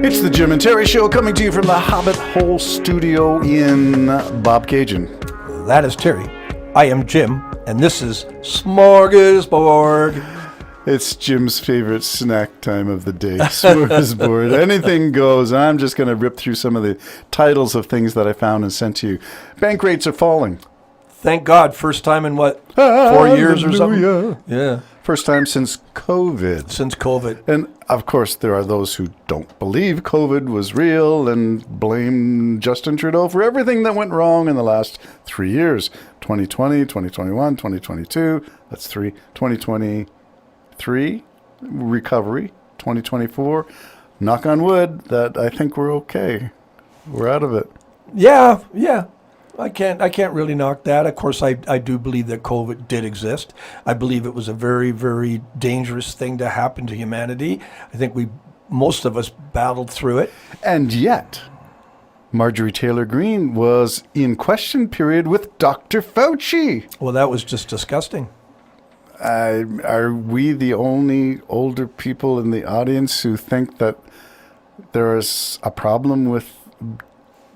It's the Jim and Terry Show coming to you from the Hobbit Hole Studio in Bobcaygeon. That is Terry. I am Jim, and this is Smorgasbord. It's Jim's favorite snack time of the day, Smorgasbord. Anything goes. I'm just going to rip through some of the titles of things that I found and sent to you. Bank rates are falling. Thank God. First time in what, 4 years or something? Yeah. First time since COVID. Since COVID. And, of course, there are those who don't believe COVID was real and blame Justin Trudeau for everything that went wrong in the last 3 years. 2020, 2021, 2022. That's 2023, recovery. 2024. Knock on wood that I think we're okay. We're out of it. Yeah. I can't really knock that. Of course, I do believe that COVID did exist. I believe it was a very, very dangerous thing to happen to humanity. I think most of us battled through it. And yet, Marjorie Taylor Greene was in question period with Dr. Fauci. Well, that was just disgusting. Are we the only older people in the audience who think that there is a problem with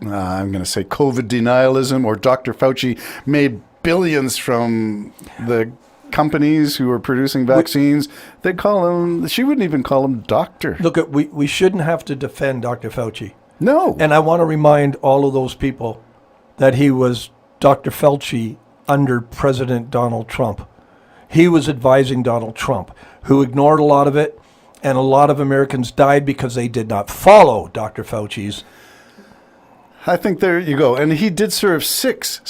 I'm going to say COVID denialism, or Dr. Fauci made billions from the companies who are producing vaccines? They'd call him, she wouldn't even call him doctor. Look, we shouldn't have to defend Dr. Fauci. No. And I want to remind all of those people that he was Dr. Fauci under President Donald Trump. He was advising Donald Trump, who ignored a lot of it, and a lot of Americans died because they did not follow Dr. Fauci's. I think there you go. And he did serve six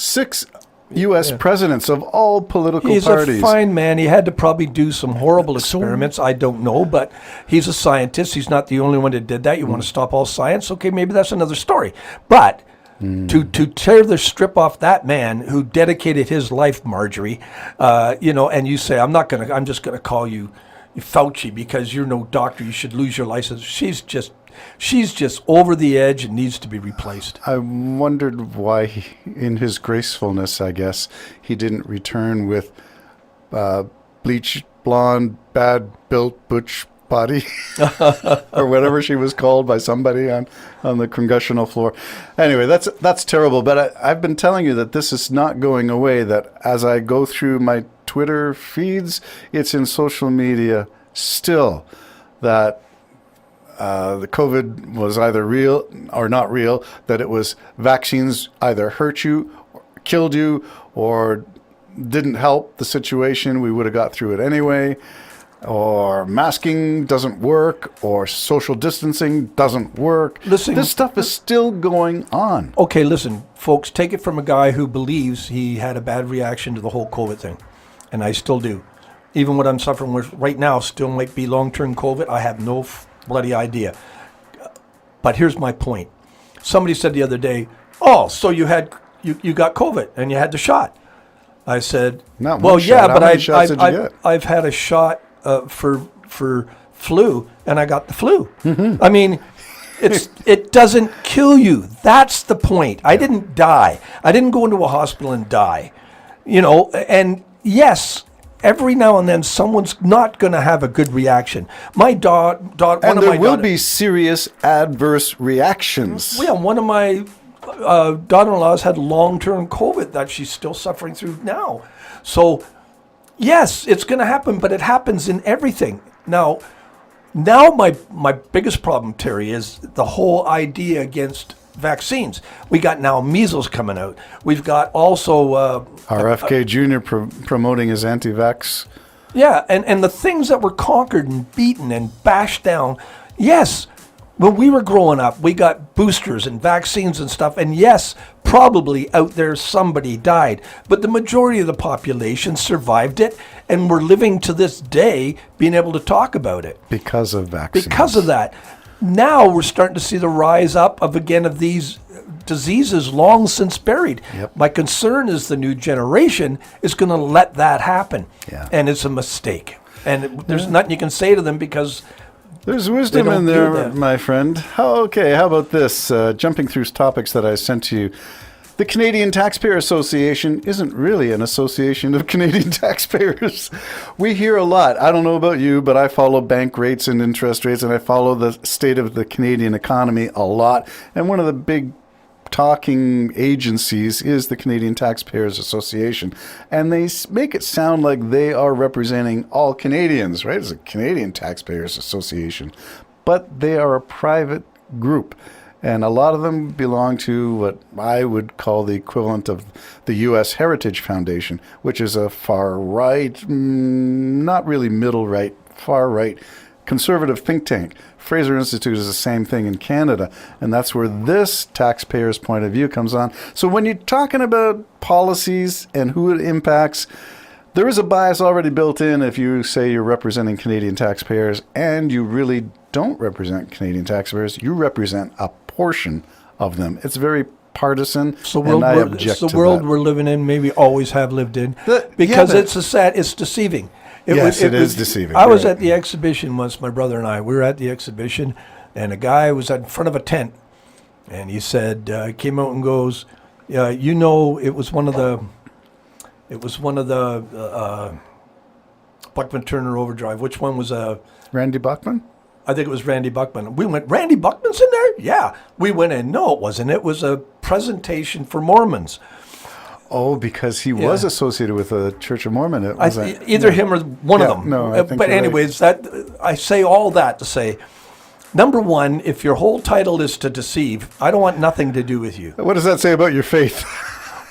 U.S. presidents of all political parties. He's a fine man. He had to probably do some horrible experiments. I don't know, but he's a scientist. He's not the only one that did that. You want to stop all science? Okay, maybe that's another story. But to tear the strip off that man who dedicated his life, Marjorie, and you say, I'm just gonna call you Fauci because you're no doctor. You should lose your license. She's just over the edge and needs to be replaced. I wondered why, in his gracefulness, I guess, he didn't return with bleached, blonde, bad-built, butch body, or whatever she was called by somebody on the congressional floor. Anyway, that's terrible. But I've been telling you that this is not going away, that as I go through my Twitter feeds, it's in social media still, that the COVID was either real or not real, that it was vaccines either hurt you, or killed you, or didn't help the situation. We would have got through it anyway. Or masking doesn't work, or social distancing doesn't work. Listen, this stuff is still going on. Okay, listen, folks, take it from a guy who believes he had a bad reaction to the whole COVID thing. And I still do. Even what I'm suffering with right now still might be long-term COVID. I have no bloody idea. But here's my point. Somebody said the other day, "Oh, so you got COVID and you had the shot." I said, "Not one well, shot. yeah, How but many shots did you get?" I've had a shot for flu, and I got the flu. Mm-hmm. I mean, it doesn't kill you. That's the point. I didn't die. I didn't go into a hospital and die. And yes, every now and then, someone's not going to have a good reaction. My daughter, and there will be serious adverse reactions. Yeah, one of my daughter-in-laws had long-term COVID that she's still suffering through now. So, yes, it's going to happen, but it happens in everything. Now my biggest problem, Terry, is the whole idea against vaccines. We got now measles coming out. We've got also RFK Jr. promoting his anti-vaxx. Yeah, and the things that were conquered and beaten and bashed down. Yes, when we were growing up, we got boosters and vaccines and stuff. And yes, probably out there somebody died. But the majority of the population survived it, and we're living to this day being able to talk about it. Because of vaccines. Because of that. Now we're starting to see the rise up of these diseases long since buried. Yep. My concern is the new generation is going to let that happen. Yeah. And it's a mistake. And there's nothing you can say to them because there's wisdom in there, my friend. How about this? Jumping through topics that I sent to you. The Canadian Taxpayer Association isn't really an association of Canadian taxpayers. We hear a lot. I don't know about you, but I follow bank rates and interest rates, and I follow the state of the Canadian economy a lot. And one of the big talking agencies is the Canadian Taxpayers Association. And they make it sound like they are representing all Canadians, right? It's a Canadian Taxpayers Association. But they are a private group. And a lot of them belong to what I would call the equivalent of the U.S. Heritage Foundation, which is a far-right, not really middle-right, far-right conservative think tank. Fraser Institute is the same thing in Canada, and that's where this taxpayer's point of view comes on. So when you're talking about policies and who it impacts, there is a bias already built in if you say you're representing Canadian taxpayers and you really don't represent Canadian taxpayers. You represent a portion of them. It's very partisan, and I object to that. The world we're living in, maybe always have lived in, because it's deceiving. It is deceiving. I was at the exhibition once, my brother and I. We were at the exhibition, and a guy was in front of a tent, and he said, came out and goes, it was one of the Buckman Turner Overdrive. Which one was Randy Buckman? I think it was Randy Buckman. We went, Randy Buckman's in there? Yeah. We went in. No, it wasn't. It was a presentation for Mormons. Oh, because he was associated with the Church of Mormon. Either him or one of them. No, I think but anyways, that I say all that to say, number one, if your whole title is to deceive, I don't want nothing to do with you. What does that say about your faith?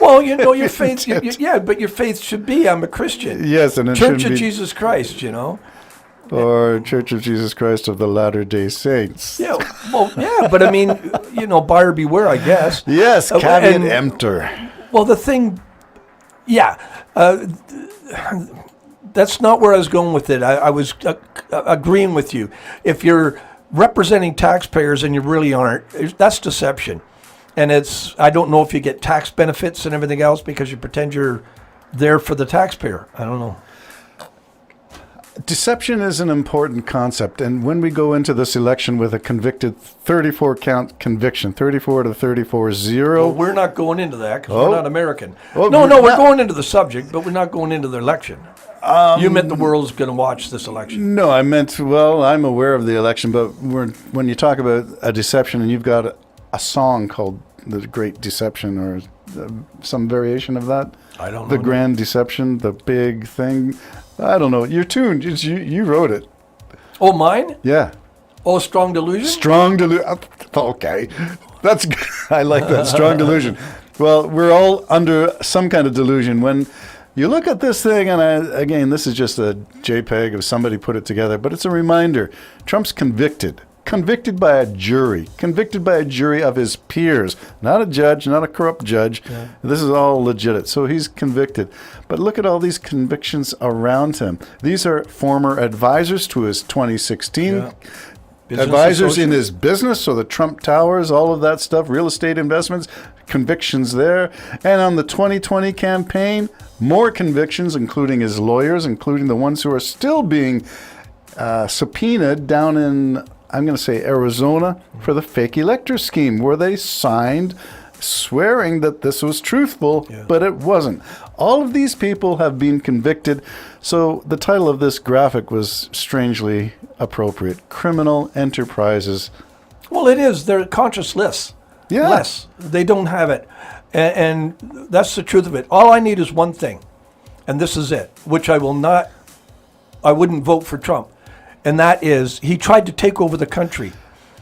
Well, your faith, but your faith should be, I'm a Christian. Yes, and it Church of Jesus Christ, Or Church of Jesus Christ of the Latter-day Saints. Yeah, but I mean, buyer beware, I guess. Yes, caveat emptor. Well, the thing, that's not where I was going with it. I was agreeing with you. If you're representing taxpayers and you really aren't, that's deception. And I don't know if you get tax benefits and everything else because you pretend you're there for the taxpayer. I don't know. Deception is an important concept, and when we go into this election with a convicted 34-count conviction, 34 to 34-0... Well, we're not going into that because we're not American. We're going into the subject, but we're not going into the election. You meant the world's going to watch this election. No, I meant, I'm aware of the election, but when you talk about a deception and you've got a song called The Great Deception or some variation of that. I don't know. The Grand Deception, the big thing... I don't know. You're tuned. You wrote it. Oh, mine? Yeah. Oh, Strong Delusion? Strong Delusion. Okay. That's good. I like that. Strong Delusion. Well, we're all under some kind of delusion. When you look at this thing, and again, this is just a JPEG of somebody put it together, but it's a reminder. Trump's convicted. Convicted by a jury. Convicted by a jury of his peers. Not a judge, not a corrupt judge. Yeah. This is all legitimate. So he's convicted. But look at all these convictions around him. These are former advisors to his 2016 advisors in his business, so the Trump Towers, all of that stuff, real estate investments, convictions there. And on the 2020 campaign, more convictions, including his lawyers, including the ones who are still being subpoenaed down in... I'm going to say Arizona for the fake elector scheme where they signed swearing that this was truthful, but it wasn't. All of these people have been convicted. So the title of this graphic was strangely appropriate. Criminal enterprises. Well, it is. They're conscious lists. Yeah. Less. They don't have it. And that's the truth of it. All I need is one thing. And this is it, which I wouldn't vote for Trump. And that is, he tried to take over the country.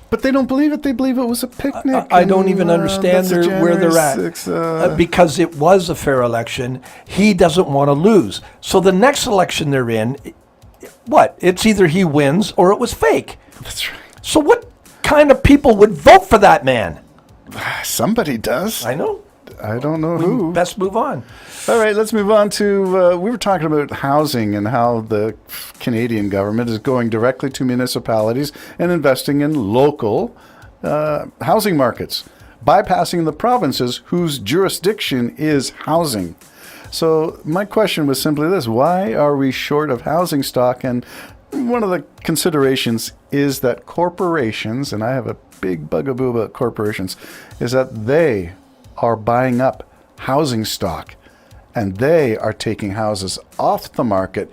But they don't believe it. They believe it was a picnic. I don't even understand where they're at. 6, because it was a fair election. He doesn't want to lose. So the next election they're in, it's either he wins or it was fake. That's right. So what kind of people would vote for that man? Somebody does. I know. I don't know who. Best move on. All right, let's move on to, we were talking about housing and how the Canadian government is going directly to municipalities and investing in local housing markets, bypassing the provinces whose jurisdiction is housing. So my question was simply this: why are we short of housing stock? And one of the considerations is that corporations, and I have a big bugaboo about corporations, is that they are buying up housing stock, and they are taking houses off the market,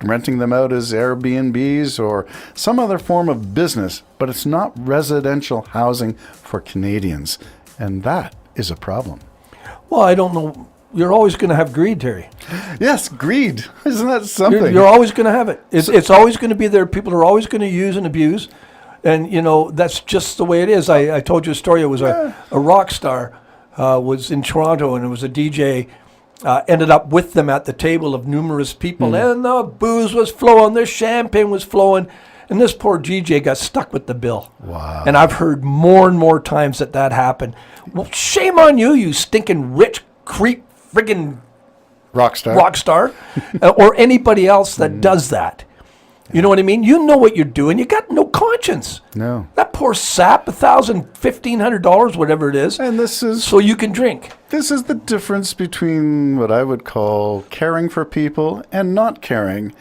renting them out as Airbnbs or some other form of business, but it's not residential housing for Canadians, and that is a problem. Well, I don't know. You're always going to have greed, Terry. Yes, greed. Isn't that something? You're always going to have it. It's always going to be there. People are always going to use and abuse. And, that's just the way it is. I told you a story. It was a rock star was in Toronto, and it was a DJ, ended up with them at the table of numerous people. And the booze was flowing. The champagne was flowing. And this poor DJ got stuck with the bill. Wow. And I've heard more and more times that happened. Well, shame on you, you stinking rich creep friggin' rock star, or anybody else that does that. You know what I mean? You know what you're doing. You got no conscience. No. That poor sap, $1,000, $1,500, whatever it is, and this is so you can drink. This is the difference between what I would call caring for people and not caring.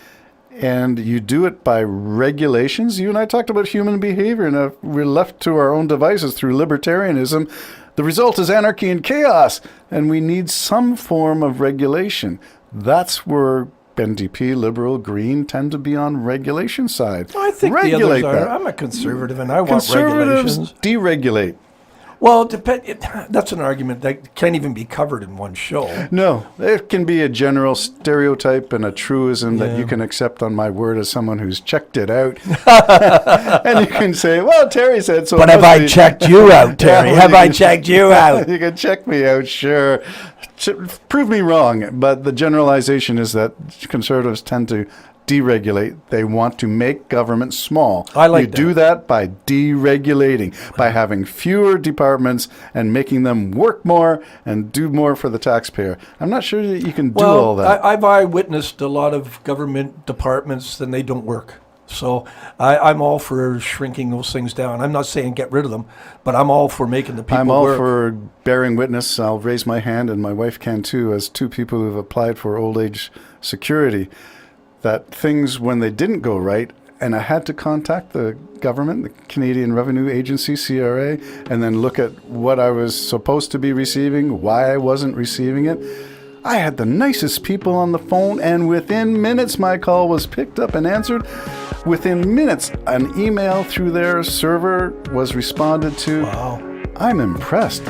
And you do it by regulations. You and I talked about human behavior, and if we're left to our own devices through libertarianism, the result is anarchy and chaos, and we need some form of regulation. That's where NDP, Liberal, Green tend to be on regulation side. I think regulate the others are. that. I'm a conservative, and I want Conservatives regulations. deregulate. Well, that's an argument that can't even be covered in one show. No, it can be a general stereotype and a truism that you can accept on my word as someone who's checked it out. And you can say, well, Terry said so. But have I checked you out, Terry? Have I checked you out? You can check me out, sure. Prove me wrong. But the generalization is that conservatives tend to deregulate. They want to make government small. I like that. You do that by deregulating, by having fewer departments and making them work more and do more for the taxpayer. I'm not sure that you can do all that. I've eyewitnessed a lot of government departments, and they don't work. So I'm all for shrinking those things down. I'm not saying get rid of them, but I'm all for making the people work. I'm all for bearing witness. I'll raise my hand, and my wife can too, as two people who've applied for old age security, that things, when they didn't go right, and I had to contact the government, the Canadian Revenue Agency, CRA, and then look at what I was supposed to be receiving, why I wasn't receiving it. I had the nicest people on the phone, and within minutes my call was picked up and answered. Within minutes, an email through their server was responded to. Wow. I'm impressed.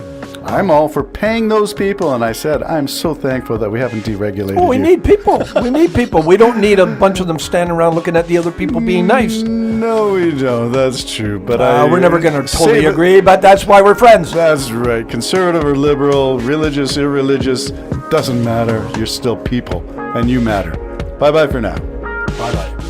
I'm all for paying those people, and I said, I'm so thankful that we haven't deregulated we need people. We need people. We don't need a bunch of them standing around looking at the other people being nice. No, we don't. That's true. But we're never going to totally agree, but that's why we're friends. That's right. Conservative or liberal, religious, irreligious, doesn't matter. You're still people, and you matter. Bye-bye for now. Bye-bye.